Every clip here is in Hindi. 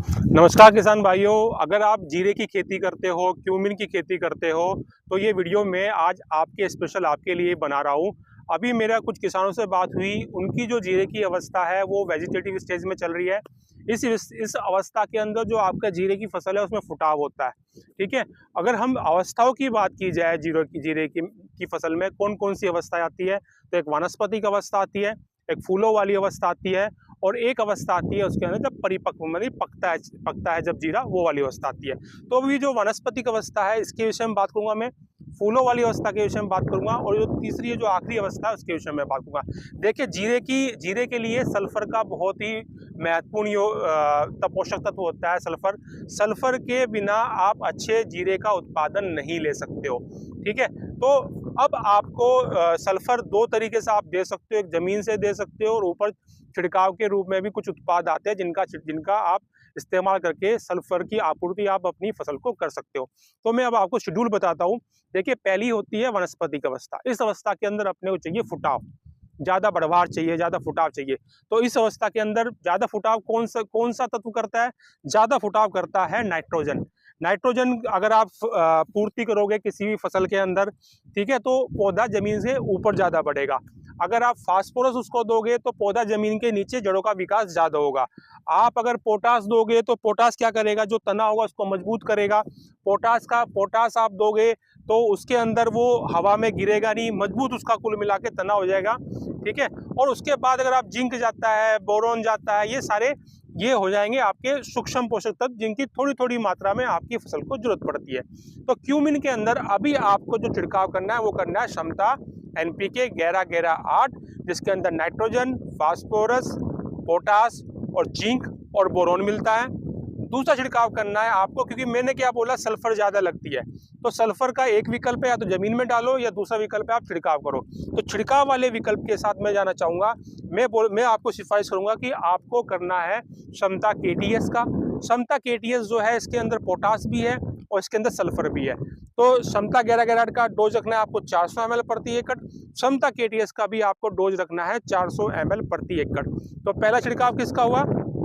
नमस्कार किसान भाइयों, अगर आप जीरे की खेती करते हो, क्यूमिन की खेती करते हो, तो ये वीडियो मैं आज आपके स्पेशल आपके लिए बना रहा हूँ। अभी मेरा कुछ किसानों से बात हुई, उनकी जो जीरे की अवस्था है वो वेजिटेटिव स्टेज में चल रही है। इस अवस्था के अंदर जो आपका जीरे की फसल है उसमें फुटाव होता है, ठीक है। अगर हम अवस्थाओं की बात की जाए जीरे की फसल में कौन कौन सी अवस्थाएं आती है, तो एक वानस्पतिक अवस्था आती है, एक फूलों वाली अवस्था आती है, और एक अवस्था आती है उसके अंदर जब परिपक्व माने पकता है जब जीरा, वो वाली अवस्था आती है। तो अभी जो वानस्पतिक अवस्था है इसके विषय में बात करूंगा मैं, फूलों वाली अवस्था के विषय में बात करूंगा, और जो तीसरी है जो आखिरी अवस्था है उसके विषय में बात करूंगा। देखिए जीरे के लिए सल्फर का बहुत ही महत्वपूर्ण पोषक तत्व होता है सल्फर। सल्फर के बिना आप अच्छे जीरे का उत्पादन नहीं ले सकते हो, ठीक है। तो अब आपको सल्फर दो तरीके से आप दे सकते हो, एक जमीन से दे सकते हो और ऊपर छिड़काव के रूप में भी कुछ उत्पाद आते हैं जिनका आप इस्तेमाल करके सल्फर की आपूर्ति आप अपनी फसल को कर सकते हो। तो मैं अब आपको शेड्यूल बताता हूँ। देखिए, पहली होती है वनस्पतिक अवस्था। इस अवस्था के अंदर अपने को चाहिए फुटाव, ज्यादा बढ़वार चाहिए, ज्यादा फुटाव चाहिए। तो इस अवस्था के अंदर ज्यादा फुटाव कौन सा तत्व करता है? ज्यादा फुटाव करता है नाइट्रोजन। नाइट्रोजन अगर आप पूर्ति करोगे किसी भी फसल के अंदर, ठीक है, तो पौधा जमीन से ऊपर ज्यादा बढ़ेगा। अगर आप फास्फोरस उसको दोगे तो पौधा जमीन के नीचे जड़ों का विकास ज्यादा होगा। आप अगर पोटास दोगे तो पोटास क्या करेगा, जो तना होगा उसको मजबूत करेगा। पोटास आप दोगे तो उसके अंदर वो हवा में गिरेगा नहीं, मजबूत उसका कुल मिला के तना हो जाएगा, ठीक है। और उसके बाद अगर आप जिंक जाता है, बोरोन जाता है, ये हो जाएंगे आपके सूक्ष्म पोषक तत्व जिनकी थोड़ी थोड़ी मात्रा में आपकी फसल को जरूरत पड़ती है। तो क्यूमिन के अंदर अभी आपको जो छिड़काव करना है वो करना है क्षमता एनपीके 11-11-8, जिसके अंदर नाइट्रोजन, फास्फोरस, पोटास और जिंक और बोरोन मिलता है। दूसरा छिड़काव करना है आपको, क्योंकि मैंने क्या बोला, सल्फर ज्यादा लगती है, तो सल्फर का एक विकल्प है या तो जमीन में डालो, या दूसरा विकल्प है आप छिड़काव करो। तो छिड़काव वाले विकल्प के साथ मैं जाना चाहूंगा। मैं आपको सिफारिश करूंगा कि आपको करना है क्षमता केटीएस का। क्षमता केटीएस जो है इसके अंदर पोटास भी है और इसके अंदर सल्फर भी है। तो क्षमता 11-11 का डोज रखना है आपको 400 ml प्रति एकड़। क्षमता केटीएस का भी आपको डोज रखना है 400 ml प्रति एकड़। तो पहला छिड़काव किसका हुआ?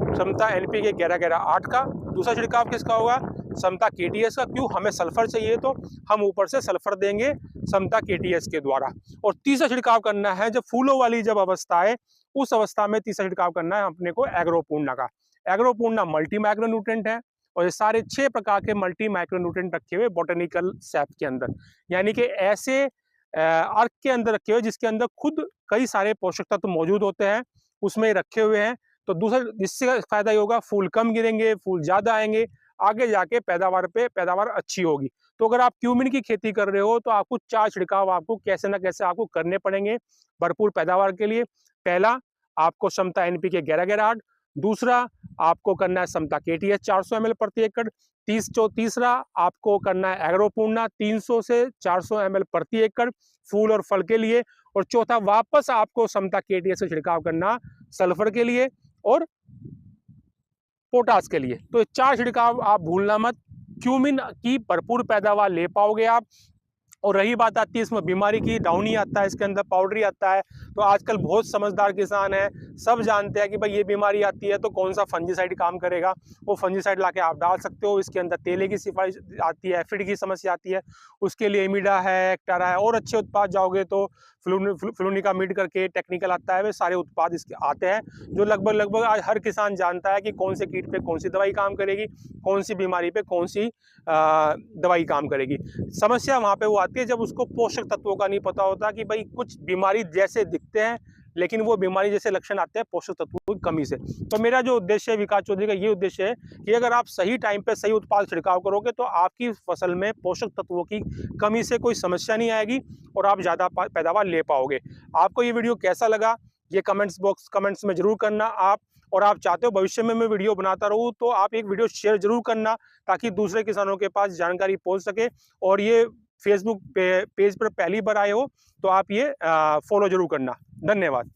क्षमता एनपीके 11-11-8 का। दूसरा छिड़काव किसका होगा? क्षमता केटीएस का। क्यों? हमें सल्फर चाहिए तो हम ऊपर से सल्फर देंगे क्षमता केटीएस के द्वारा। और तीसरा छिड़काव करना है जब फूलों वाली जब अवस्था है, उस अवस्था में तीसरा छिड़काव करना है अपने को एग्रोपूर्णा का। एग्रोपूर्णा मल्टी माइक्रोन्यूट्रेंट है, और ये सारे 6 प्रकार के मल्टी माइक्रोन्यूट्रेंट रखे हुए बोटेनिकल सैप के अंदर, यानी कि ऐसे अर्क के अंदर रखे हुए जिसके अंदर खुद कई सारे पोषक तत्व मौजूद होते हैं, उसमें रखे हुए हैं। तो दूसरा जिससे फायदा ये होगा, फूल कम गिरेंगे, फूल ज्यादा आएंगे, आगे जाके पैदावार अच्छी होगी। तो अगर आप क्यूमिन की खेती कर रहे हो तो आपको 4 छिड़काव आपको कैसे ना कैसे आपको करने पड़ेंगे भरपूर पैदावार के लिए। पहला, आपको क्षमता एनपीके 11-11-8। दूसरा, आपको करना है क्षमता केटीएस 400 ml प्रति एकड़। तीसरा, आपको करना है एग्रोपूर्णा 300 से 400 ml प्रति एकड़ फूल और फल के लिए। और चौथा, वापस आपको क्षमता केटीएस से छिड़काव करना सल्फर के लिए और पोटास के लिए। तो 4 छिड़काव आप भूलना मत, क्यूमिन की भरपूर पैदावार ले पाओगे आप। और रही बात आती है इसमें बीमारी की, डाउनी आता है, इसके अंदर पाउडरी आता है। तो आजकल बहुत समझदार किसान हैं, सब जानते हैं कि भाई ये बीमारी आती है तो कौन सा फंजीसाइड काम करेगा, वो फंजीसाइड लाके आप डाल सकते हो। इसके अंदर तेले की सिफारिश आती है, एफिड की समस्या आती है, उसके लिए एमिडा है, एक्टारा है, और अच्छे उत्पाद जाओगे तो फ्लूनिका मिड करके टेक्निकल आता है। वे सारे उत्पाद इसके आते हैं जो लगभग आज हर किसान जानता है कि कौन से कीट पे कौन सी दवाई काम करेगी, कौन सी बीमारी पे कौन सी दवाई काम करेगी। समस्या वहाँ पे वो आती है जब उसको पोषक तत्वों का नहीं पता होता कि भाई कुछ बीमारी जैसे दिखते हैं लेकिन वो बीमारी जैसे लक्षण आते हैं पोषक तत्वों की कमी से। तो मेरा जो उद्देश्य है विकास चौधरी का, ये उद्देश्य है कि अगर आप सही टाइम पे सही उत्पाद छिड़काव करोगे तो आपकी फसल में पोषक तत्वों की कमी से कोई समस्या नहीं आएगी और आप ज़्यादा पैदावार ले पाओगे। आपको ये वीडियो कैसा लगा ये कमेंट्स में जरूर करना आप। और आप चाहते हो भविष्य में मैं वीडियो बनाता रहूं तो आप एक वीडियो शेयर जरूर करना ताकि दूसरे किसानों के पास जानकारी पहुंच सके। और ये फेसबुक पेज पर पहली बार आए हो तो आप ये फॉलो जरूर करना। धन्यवाद।